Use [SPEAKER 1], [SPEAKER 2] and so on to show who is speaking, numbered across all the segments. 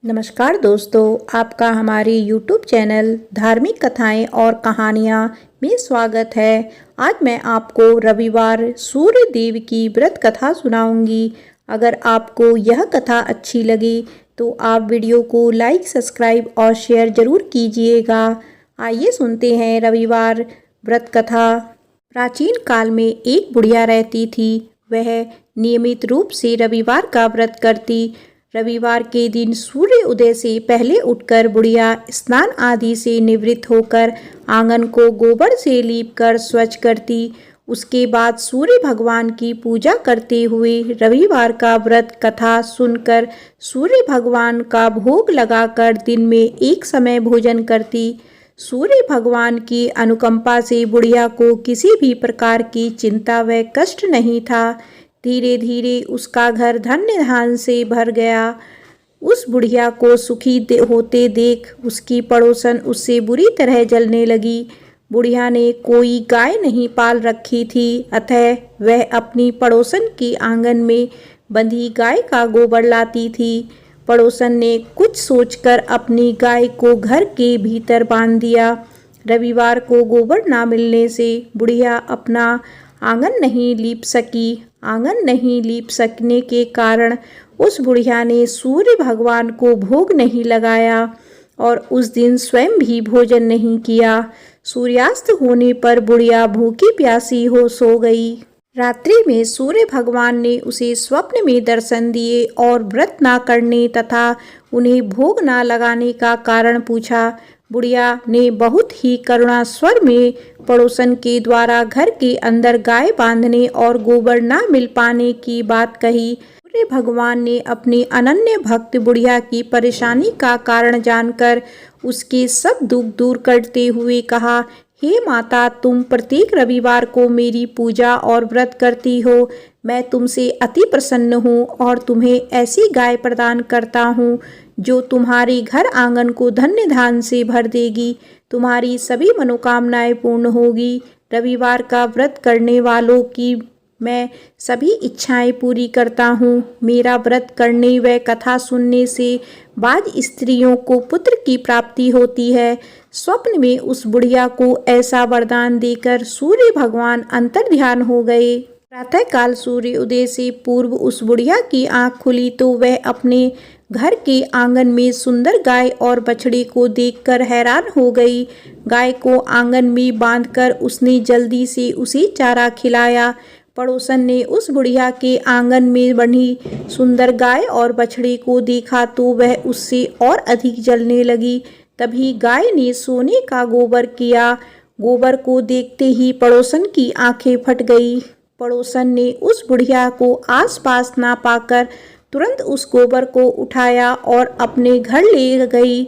[SPEAKER 1] नमस्कार दोस्तों, आपका हमारे YouTube चैनल धार्मिक कथाएं और कहानियां में स्वागत है। आज मैं आपको रविवार सूर्य देव की व्रत कथा सुनाऊंगी। अगर आपको यह कथा अच्छी लगे तो आप वीडियो को लाइक, सब्सक्राइब और शेयर जरूर कीजिएगा। आइए सुनते हैं रविवार व्रत कथा। प्राचीन काल में एक बुढ़िया रहती थी। वह नियमित रूप से रविवार का व्रत करती। रविवार के दिन सूर्य उदय से पहले उठकर बुढ़िया स्नान आदि से निवृत्त होकर आंगन को गोबर से लीपकर स्वच्छ करती। उसके बाद सूर्य भगवान की पूजा करते हुए रविवार का व्रत कथा सुनकर सूर्य भगवान का भोग लगाकर दिन में एक समय भोजन करती। सूर्य भगवान की अनुकंपा से बुढ़िया को किसी भी प्रकार की चिंता व कष्ट नहीं था। धीरे धीरे उसका घर धन्य धान्य से भर गया। उस बुढ़िया को सुखी होते देख उसकी पड़ोसन उससे बुरी तरह जलने लगी। बुढ़िया ने कोई गाय नहीं पाल रखी थी, अतः वह अपनी पड़ोसन के आंगन में बंधी गाय का गोबर लाती थी। पड़ोसन ने कुछ सोचकर अपनी गाय को घर के भीतर बांध दिया। रविवार को गोबर ना मिलने से बुढ़िया अपना आंगन नहीं लीप सकी। आंगन नहीं लीप सकने के कारण उस बुढ़िया ने सूर्य भगवान को भोग नहीं लगाया और उस दिन स्वयं भी भोजन नहीं किया। सूर्यास्त होने पर बुढ़िया भूखी प्यासी हो सो गई। रात्रि में सूर्य भगवान ने उसे स्वप्न में दर्शन दिए और व्रत ना करने तथा उन्हें भोग ना लगाने का कारण पूछा। बुढ़िया ने बहुत ही करुणा स्वर में पड़ोसन के द्वारा घर के अंदर गाय बांधने और गोबर ना मिल पाने की बात कही। सूर्य भगवान ने अपनी अनन्य भक्त बुढ़िया की परेशानी का कारण जानकर उसके सब दुख दूर करते हुए कहा, हे माता, तुम प्रत्येक रविवार को मेरी पूजा और व्रत करती हो। मैं तुमसे अति प्रसन्न हूँ और तुम्हें ऐसी गाय प्रदान करता हूँ जो तुम्हारे घर आंगन को धन्य धान्य से भर देगी। तुम्हारी सभी मनोकामनाएं पूर्ण होगी। रविवार का व्रत करने वालों की मैं सभी इच्छाएं पूरी करता हूँ। मेरा व्रत करने व कथा सुनने से बाद स्त्रियों को पुत्र की प्राप्ति होती है। स्वप्न में उस बुढ़िया को ऐसा वरदान देकर सूर्य भगवान अंतर्ध्यान हो गए। प्रातःकाल सूर्य उदय से पूर्व उस बुढ़िया की आंख खुली तो वह अपने घर के आंगन में सुंदर गाय और बछड़े को देखकर हैरान हो गई। गाय को आंगन में बांधकर उसने जल्दी से उसे चारा खिलाया। पड़ोसन ने उस बुढ़िया के आंगन में बंधी सुंदर गाय और बछड़े को देखा तो वह उससे और अधिक जलने लगी। तभी गाय ने सोने का गोबर किया। गोबर को देखते ही पड़ोसन की आंखें फट गई। पड़ोसन ने उस बुढ़िया को आसपास ना पाकर तुरंत उस गोबर को उठाया और अपने घर ले गई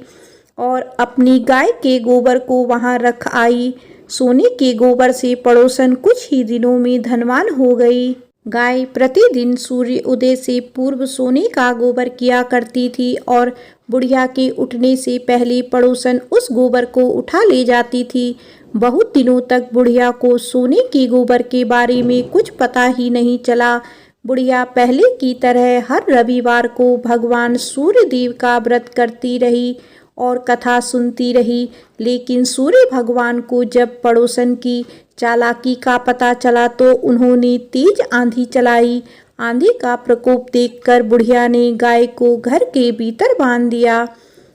[SPEAKER 1] और अपनी गाय के गोबर को वहां रख आई। सोने के गोबर से पड़ोसन कुछ ही दिनों में धनवान हो गई। गाय प्रतिदिन सूर्य उदय से पूर्व सोने का गोबर किया करती थी और बुढ़िया के उठने से पहले पड़ोसन उस गोबर को उठा ले जाती थी। बहुत दिनों तक बुढ़िया को सोने के गोबर के बारे में कुछ पता ही नहीं चला। बुढ़िया पहले की तरह हर रविवार को भगवान सूर्य देव का व्रत करती रही और कथा सुनती रही। लेकिन सूर्य भगवान को जब पड़ोसन की चालाकी का पता चला तो उन्होंने तेज आंधी चलाई। आंधी का प्रकोप देखकर बुढ़िया ने गाय को घर के भीतर बांध दिया।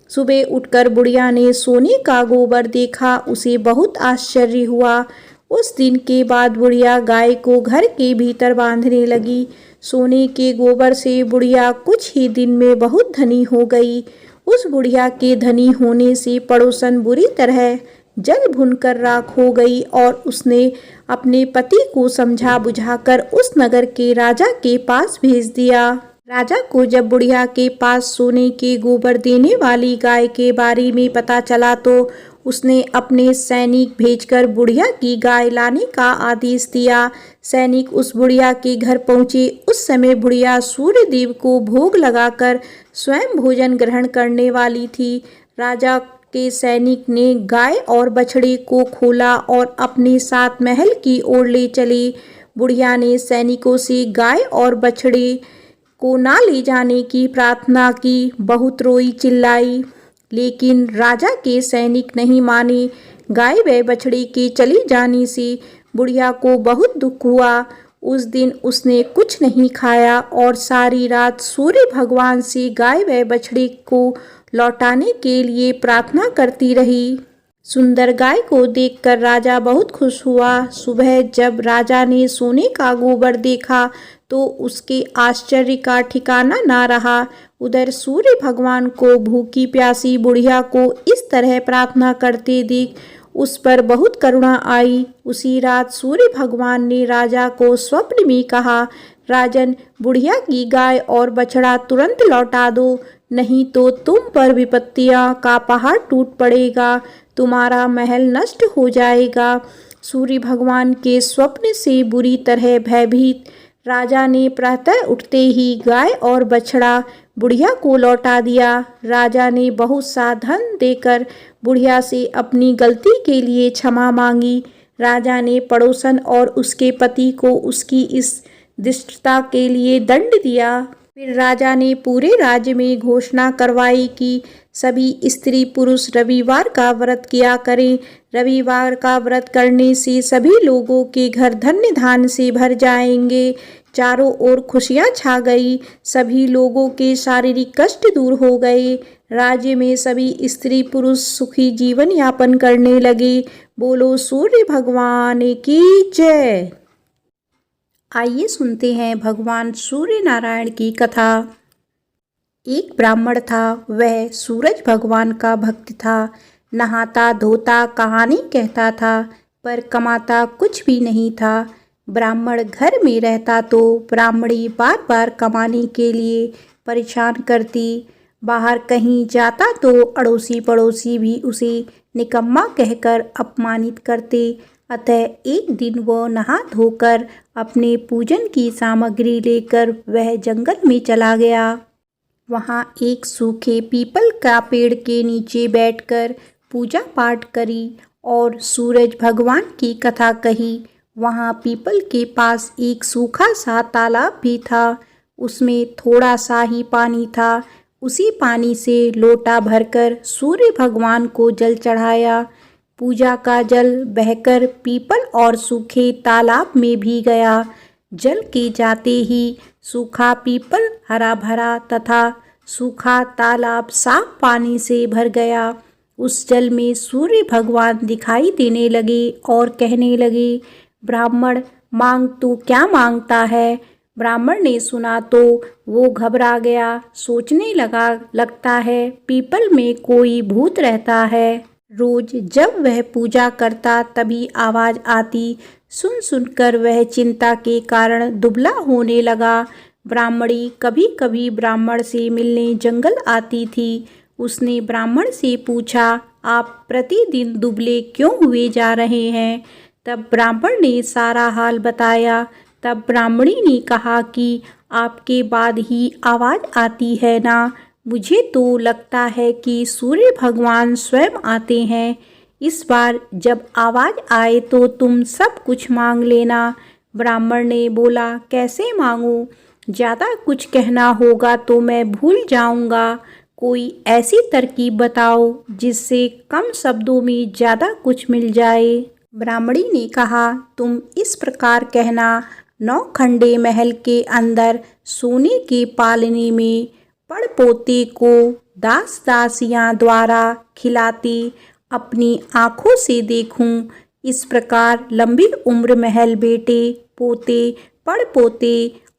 [SPEAKER 1] सुबह उठकर बुढ़िया ने सोने का गोबर देखा। उसे बहुत आश्चर्य हुआ। उस दिन के बाद बुढ़िया गाय को घर के भीतर बांधने लगी। सोने के गोबर से बुढ़िया कुछ ही दिन में बहुत धनी हो गई। उस बुढ़िया के धनी होने से पड़ोसन बुरी तरह जल भुनकर राख हो गई और उसने अपने पति को समझा बुझाकर उस नगर के राजा के पास भेज दिया। राजा को जब बुढ़िया के पास सोने के गोबर देने वाली गाय के बारे में पता चला तो उसने अपने सैनिक भेजकर बुढ़िया की गाय लाने का आदेश दिया। सैनिक उस बुढ़िया के घर पहुंचे। उस समय बुढ़िया सूर्य देव को भोग लगाकर स्वयं भोजन ग्रहण करने वाली थी। राजा के सैनिक ने गाय और बछड़े को खोला और अपने साथ महल की ओर ले चले। बुढ़िया ने सैनिकों से गाय और बछड़े को ना ले जाने की प्रार्थना की, बहुत रोई चिल्लाई, लेकिन राजा के सैनिक नहीं माने। गाय व बछड़े के चले जाने से बुढ़िया को बहुत दुख हुआ। उस दिन उसने कुछ नहीं खाया और सारी रात सूर्य भगवान से गाय व बछड़े को लौटाने के लिए प्रार्थना करती रही। सुंदर गाय को देखकर राजा बहुत खुश हुआ। सुबह जब राजा ने सोने का गोबर देखा तो उसके आश्चर्य का ठिकाना ना रहा। उधर सूर्य भगवान को भूखी प्यासी बुढ़िया को इस तरह प्रार्थना करते देख उस पर बहुत करुणा आई। उसी रात सूर्य भगवान ने राजा को स्वप्न में कहा, राजन, बुढ़िया की गाय और बछड़ा तुरंत लौटा दो, नहीं तो तुम पर विपत्तियां का पहाड़ टूट पड़ेगा, तुम्हारा महल नष्ट हो जाएगा। सूर्य भगवान के स्वप्न से बुरी तरह भयभीत राजा ने प्रातः उठते ही गाय और बछड़ा बुढ़िया को लौटा दिया। राजा ने बहुत सा धन देकर बुढ़िया से अपनी गलती के लिए क्षमा मांगी। राजा ने पड़ोसन और उसके पति को उसकी इस दुष्टता के लिए दंड दिया। फिर राजा ने पूरे राज्य में घोषणा करवाई कि सभी स्त्री पुरुष रविवार का व्रत किया करें। रविवार का व्रत करने से सभी लोगों के घर धन्य धान्य से भर जाएंगे। चारों ओर खुशियां छा गई। सभी लोगों के शारीरिक कष्ट दूर हो गए। राज्य में सभी स्त्री पुरुष सुखी जीवन यापन करने लगे। बोलो सूर्य भगवान की जय। आइए सुनते हैं भगवान सूर्य नारायण की कथा। एक ब्राह्मण था, वह सूरज भगवान का भक्त था। नहाता धोता कहानी कहता था, पर कमाता कुछ भी नहीं था। ब्राह्मण घर में रहता तो ब्राह्मणी बार बार कमाने के लिए परेशान करती। बाहर कहीं जाता तो अड़ोसी पड़ोसी भी उसे निकम्मा कहकर अपमानित करते। अतः एक दिन वह नहा धोकर अपने पूजन की सामग्री लेकर वह जंगल में चला गया। वहाँ एक सूखे पीपल का पेड़ के नीचे बैठकर पूजा पाठ करी और सूरज भगवान की कथा कही। वहाँ पीपल के पास एक सूखा सा तालाब भी था। उसमें थोड़ा सा ही पानी था। उसी पानी से लोटा भरकर सूर्य भगवान को जल चढ़ाया। पूजा का जल बहकर पीपल और सूखे तालाब में भी गया। जल के जाते ही सूखा पीपल हरा भरा तथा सूखा तालाब साफ पानी से भर गया। उस जल में सूर्य भगवान दिखाई देने लगे और कहने लगे, ब्राह्मण, मांग तू क्या मांगता है। ब्राह्मण ने सुना तो वो घबरा गया। सोचने लगता है पीपल में कोई भूत रहता है। रोज जब वह पूजा करता तभी आवाज आती। सुन सुनकर वह चिंता के कारण दुबला होने लगा। ब्राह्मणी कभी कभी ब्राह्मण से मिलने जंगल आती थी। उसने ब्राह्मण से पूछा, आप प्रतिदिन दुबले क्यों हुए जा रहे हैं। तब ब्राह्मण ने सारा हाल बताया। तब ब्राह्मणी ने कहा कि आपके बाद ही आवाज़ आती है ना। मुझे तो लगता है कि सूर्य भगवान स्वयं आते हैं। इस बार जब आवाज़ आए तो तुम सब कुछ मांग लेना। ब्राह्मण ने बोला, कैसे मांगूं? ज़्यादा कुछ कहना होगा तो मैं भूल जाऊंगा। कोई ऐसी तरकीब बताओ जिससे कम शब्दों में ज़्यादा कुछ मिल जाए। ब्राह्मणी ने कहा, तुम इस प्रकार कहना, 9 खंडे महल के अंदर सोने के पालने में पड़पोते को दास दासियां द्वारा खिलाते अपनी आँखों से देखूं। इस प्रकार लंबी उम्र महल बेटे पोते पड़पोते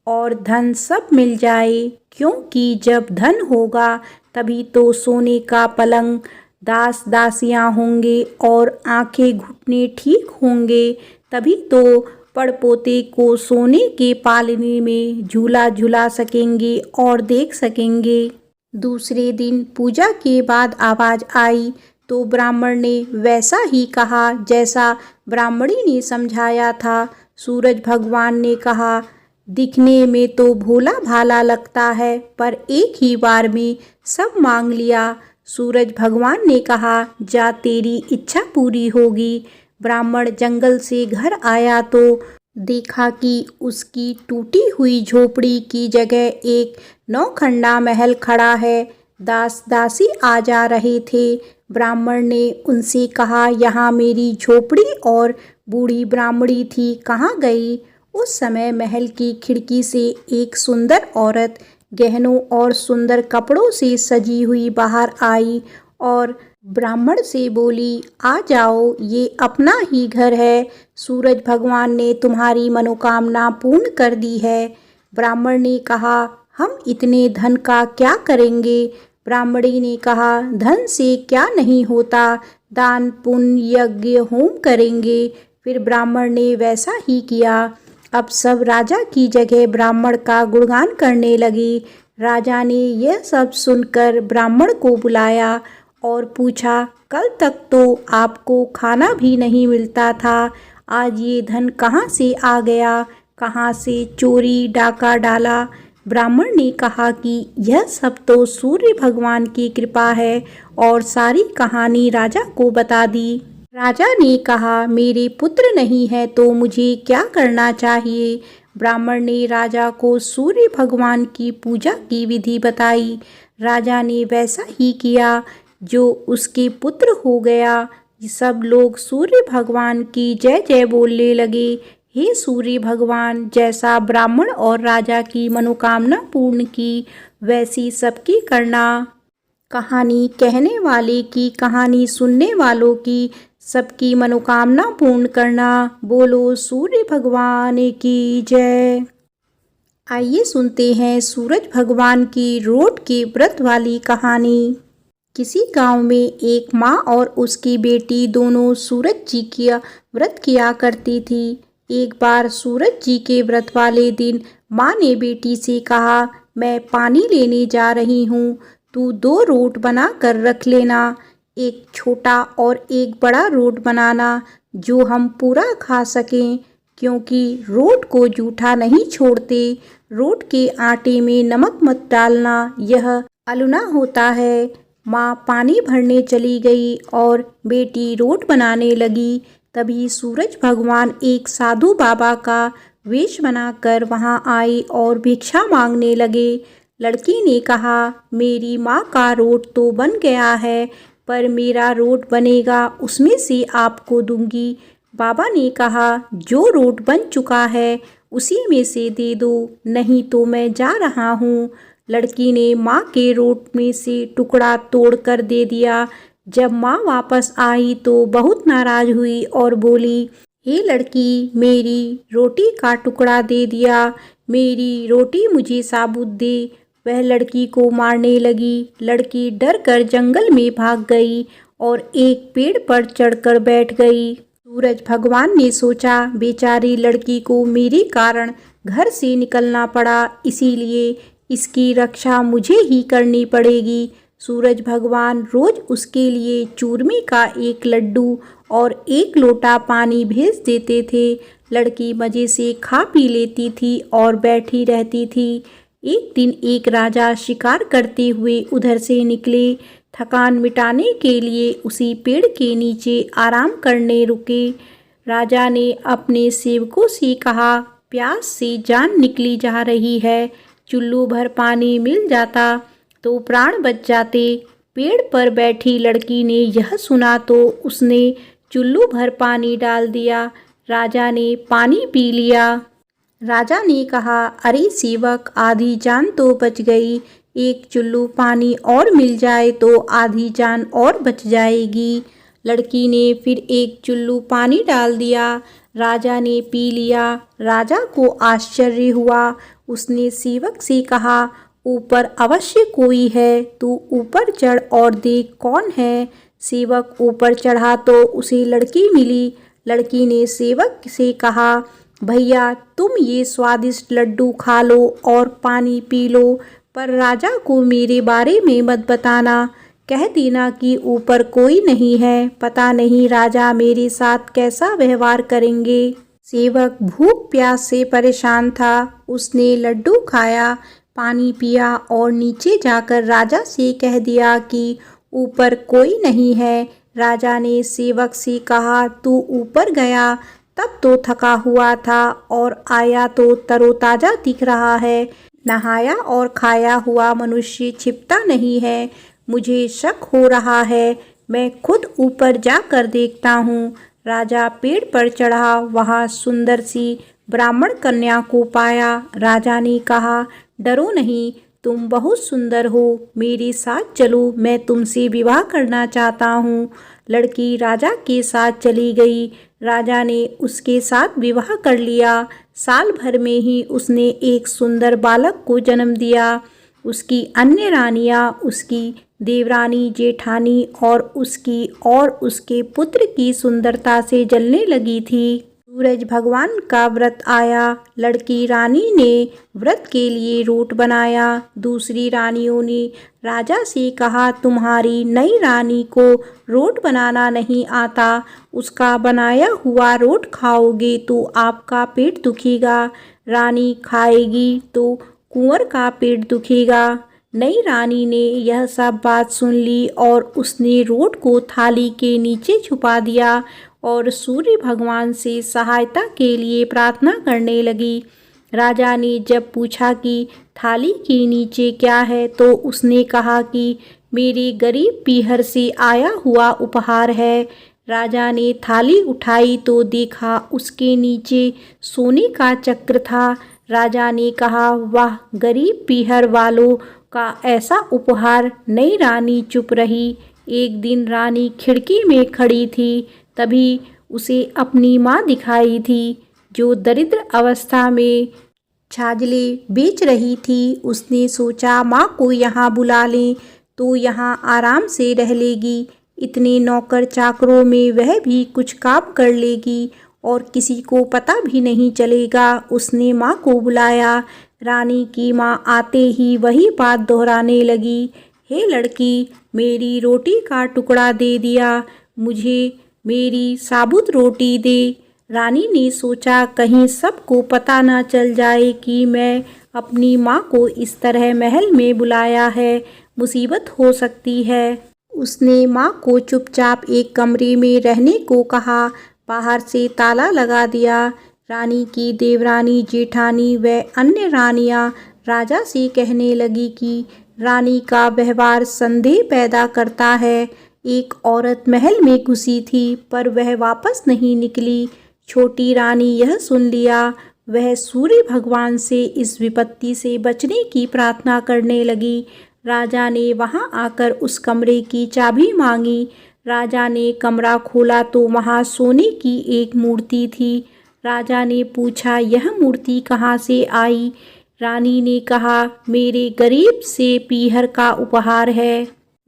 [SPEAKER 1] और धन सब मिल जाए। क्योंकि जब धन होगा तभी तो सोने का पलंग, दास दासियां होंगे और आंखें घुटने ठीक होंगे। तभी तो पड़पोते को सोने के पालने में झूला झूला सकेंगे और देख सकेंगे। दूसरे दिन पूजा के बाद आवाज़ आई तो ब्राह्मण ने वैसा ही कहा जैसा ब्राह्मणी ने समझाया था। सूरज भगवान ने कहा, दिखने में तो भोला भाला लगता है, पर एक ही बार में सब मांग लिया। सूरज भगवान ने कहा, जा तेरी इच्छा पूरी होगी। ब्राह्मण जंगल से घर आया तो देखा कि उसकी टूटी हुई झोपड़ी की जगह एक नौखंडा महल खड़ा है। दास दासी आ जा रहे थे। ब्राह्मण ने उनसे कहा, यहाँ मेरी झोपड़ी और बूढ़ी ब्राह्मणी थी, कहाँ गई? उस समय महल की खिड़की से एक सुंदर औरत गहनों और सुंदर कपड़ों से सजी हुई बाहर आई और ब्राह्मण से बोली, आ जाओ, ये अपना ही घर है। सूरज भगवान ने तुम्हारी मनोकामना पूर्ण कर दी है। ब्राह्मण ने कहा, हम इतने धन का क्या करेंगे? ब्राह्मणी ने कहा, धन से क्या नहीं होता, दान पुण्य यज्ञ होम करेंगे। फिर ब्राह्मण ने वैसा ही किया। अब सब राजा की जगह ब्राह्मण का गुणगान करने लगे। राजा ने यह सब सुनकर ब्राह्मण को बुलाया और पूछा, कल तक तो आपको खाना भी नहीं मिलता था, आज ये धन कहाँ से आ गया? कहाँ से चोरी डाका डाला? ब्राह्मण ने कहा कि यह सब तो सूर्य भगवान की कृपा है और सारी कहानी राजा को बता दी। राजा ने कहा, मेरे पुत्र नहीं है तो मुझे क्या करना चाहिए? ब्राह्मण ने राजा को सूर्य भगवान की पूजा की विधि बताई। राजा ने वैसा ही किया जो उसके पुत्र हो गया। सब लोग सूर्य भगवान की जय जय बोलने लगे। हे सूर्य भगवान, जैसा ब्राह्मण और राजा की मनोकामना पूर्ण की, वैसी सबकी करना। कहानी कहने वाले की, कहानी सुनने वालों की, सबकी मनोकामना पूर्ण करना। बोलो सूर्य भगवान की जय। आइए सुनते हैं सूरज भगवान की रोट के व्रत वाली कहानी। किसी गांव में एक माँ और उसकी बेटी दोनों सूरज जी का व्रत किया करती थी। एक बार सूरज जी के व्रत वाले दिन माँ ने बेटी से कहा, मैं पानी लेने जा रही हूँ, तू 2 रोट बना कर रख लेना, एक छोटा और एक बड़ा रोट बनाना जो हम पूरा खा सकें, क्योंकि रोट को जूठा नहीं छोड़ते। रोट के आटे में नमक मत डालना, यह अलुना होता है। माँ पानी भरने चली गई और बेटी रोट बनाने लगी। तभी सूरज भगवान एक साधु बाबा का वेश बनाकर वहाँ आए और भिक्षा मांगने लगे। लड़की ने कहा, मेरी माँ का रोट तो बन गया है, पर मेरा रोट बनेगा, उसमें से आपको दूंगी। बाबा ने कहा, जो रोट बन चुका है उसी में से दे दो, नहीं तो मैं जा रहा हूँ। लड़की ने माँ के रोट में से टुकड़ा तोड़ कर दे दिया। जब माँ वापस आई तो बहुत नाराज हुई और बोली, हे लड़की, मेरी रोटी का टुकड़ा दे दिया, मेरी रोटी मुझे साबुत दे। वह लड़की को मारने लगी। लड़की डर कर जंगल में भाग गई और एक पेड़ पर चढ़कर बैठ गई। सूरज भगवान ने सोचा, बेचारी लड़की को मेरे कारण घर से निकलना पड़ा, इसीलिए इसकी रक्षा मुझे ही करनी पड़ेगी। सूरज भगवान रोज उसके लिए चूरमे का एक लड्डू और एक लोटा पानी भेज देते थे। लड़की मज़े से खा पी लेती थी और बैठी रहती थी। एक दिन एक राजा शिकार करते हुए उधर से निकले। थकान मिटाने के लिए उसी पेड़ के नीचे आराम करने रुके। राजा ने अपने सेवकों से कहा, प्यास से जान निकली जा रही है, चुल्लू भर पानी मिल जाता तो प्राण बच जाते। पेड़ पर बैठी लड़की ने यह सुना तो उसने चुल्लू भर पानी डाल दिया। राजा ने पानी पी लिया। राजा ने कहा, अरे सेवक, आधी जान तो बच गई, एक चुल्लू पानी और मिल जाए तो आधी जान और बच जाएगी। लड़की ने फिर एक चुल्लू पानी डाल दिया। राजा ने पी लिया। राजा को आश्चर्य हुआ। उसने सेवक से कहा, ऊपर अवश्य कोई है, तू ऊपर चढ़ और देख कौन है। सेवक ऊपर चढ़ा तो उसे लड़की मिली। लड़की ने सेवक से कहा, भैया, तुम ये स्वादिष्ट लड्डू खा लो और पानी पी लो, पर राजा को मेरे बारे में मत बताना। कह देना कि ऊपर कोई नहीं है, पता नहीं राजा मेरे साथ कैसा व्यवहार करेंगे। सेवक भूख प्यास से परेशान था। उसने लड्डू खाया, पानी पिया और नीचे जाकर राजा से कह दिया कि ऊपर कोई नहीं है। राजा ने सेवक से कहा, तू ऊपर गया तब तो थका हुआ था और आया तो तरोताजा दिख रहा है। नहाया और खाया हुआ मनुष्य छिपता नहीं है। मुझे शक हो रहा है, मैं खुद ऊपर जाकर देखता हूँ। राजा पेड़ पर चढ़ा, वहाँ सुंदर सी ब्राह्मण कन्या को पाया। राजा ने कहा, डरो नहीं, तुम बहुत सुंदर हो, मेरे साथ चलो, मैं तुमसे विवाह करना चाहता हूँ। लड़की राजा के साथ चली गई। राजा ने उसके साथ विवाह कर लिया। साल भर में ही उसने एक सुंदर बालक को जन्म दिया। उसकी अन्य रानियां उसकी देवरानी, जेठानी और उसके पुत्र की सुंदरता से जलने लगी थी। सूरज भगवान का व्रत आया। लड़की रानी ने व्रत के लिए रोट बनाया। दूसरी रानियों ने राजा से कहा, तुम्हारी नई रानी को रोट बनाना नहीं आता, उसका बनाया हुआ रोट खाओगे तो आपका पेट दुखेगा, रानी खाएगी तो कुंवर का पेट दुखेगा। नई रानी ने यह सब बात सुन ली और उसने रोट को थाली के नीचे छुपा दिया और सूर्य भगवान से सहायता के लिए प्रार्थना करने लगी। राजा ने जब पूछा कि थाली के नीचे क्या है, तो उसने कहा कि मेरे गरीब पीहर से आया हुआ उपहार है। राजा ने थाली उठाई तो देखा उसके नीचे सोने का चक्र था। राजा ने कहा, वाह, गरीब पीहर वालों का ऐसा उपहार। नई रानी चुप रही। एक दिन रानी खिड़की में खड़ी थी, तभी उसे अपनी माँ दिखाई थी, जो दरिद्र अवस्था में छाजले बेच रही थी। उसने सोचा, माँ को यहाँ बुला लें तो यहाँ आराम से रह लेगी। इतने नौकर चाकरों में वह भी कुछ काम कर लेगी और किसी को पता भी नहीं चलेगा। उसने माँ को बुलाया। रानी की माँ आते ही वही बात दोहराने लगी, हे लड़की, मेरी रोटी का टुकड़ा दे दिया, मुझे मेरी साबुत रोटी दे। रानी ने सोचा, कहीं सबको पता ना चल जाए कि मैं अपनी माँ को इस तरह महल में बुलाया है, मुसीबत हो सकती है। उसने माँ को चुपचाप एक कमरे में रहने को कहा, बाहर से ताला लगा दिया। रानी की देवरानी, जेठानी व अन्य रानियां राजा से कहने लगी कि रानी का व्यवहार संदेह पैदा करता है। एक औरत महल में घुसी थी, पर वह वापस नहीं निकली। छोटी रानी यह सुन लिया। वह सूर्य भगवान से इस विपत्ति से बचने की प्रार्थना करने लगी। राजा ने वहां आकर उस कमरे की चाबी मांगी। राजा ने कमरा खोला तो वहां सोने की एक मूर्ति थी। राजा ने पूछा, यह मूर्ति कहाँ से आई? रानी ने कहा, मेरे गरीब से पीहर का उपहार है।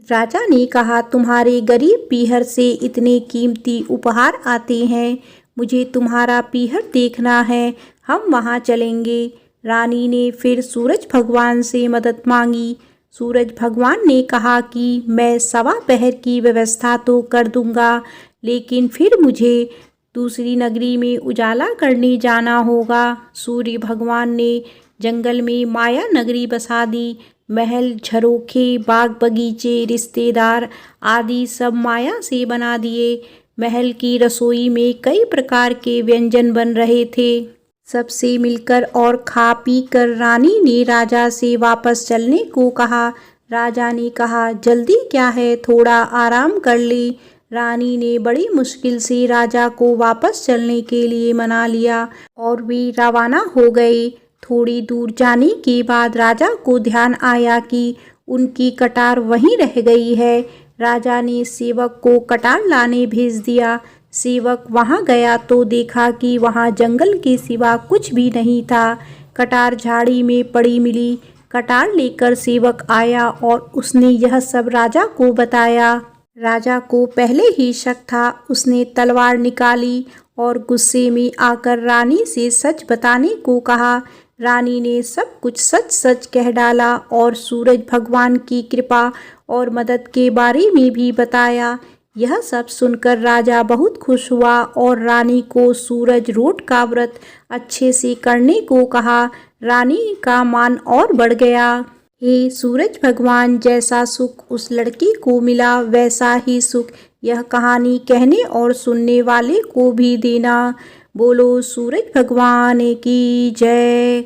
[SPEAKER 1] राजा ने कहा, तुम्हारे गरीब पीहर से इतने कीमती उपहार आते हैं, मुझे तुम्हारा पीहर देखना है, हम वहाँ चलेंगे। रानी ने फिर सूरज भगवान से मदद मांगी। सूरज भगवान ने कहा कि मैं सवा पहर की व्यवस्था तो कर दूंगा, लेकिन फिर मुझे दूसरी नगरी में उजाला करने जाना होगा। सूर्य भगवान ने जंगल में माया नगरी बसा दी। महल, झरोखे, बाग बगीचे, रिश्तेदार आदि सब माया से बना दिए। महल की रसोई में कई प्रकार के व्यंजन बन रहे थे। सबसे मिलकर और खा पी कर रानी ने राजा से वापस चलने को कहा। राजा ने कहा, जल्दी क्या है, थोड़ा आराम कर ले। रानी ने बड़ी मुश्किल से राजा को वापस चलने के लिए मना लिया और वे रवाना हो गए। थोड़ी दूर जाने के बाद राजा को ध्यान आया कि उनकी कटार वहीं रह गई है। राजा ने सेवक को कटार लाने भेज दिया। सेवक वहां गया तो देखा कि वहां जंगल के सिवा कुछ भी नहीं था। कटार झाड़ी में पड़ी मिली। कटार लेकर सेवक आया और उसने यह सब राजा को बताया। राजा को पहले ही शक था। उसने तलवार निकाली और गुस्से में आकर रानी से सच बताने को कहा। रानी ने सब कुछ सच सच कह डाला और सूरज भगवान की कृपा और मदद के बारे में भी बताया। यह सब सुनकर राजा बहुत खुश हुआ और रानी को सूरज रोट का व्रत अच्छे से करने को कहा। रानी का मान और बढ़ गया। हे सूरज भगवान, जैसा सुख उस लड़की को मिला वैसा ही सुख यह कहानी कहने और सुनने वाले को भी देना। बोलो सूरज भगवान की जय।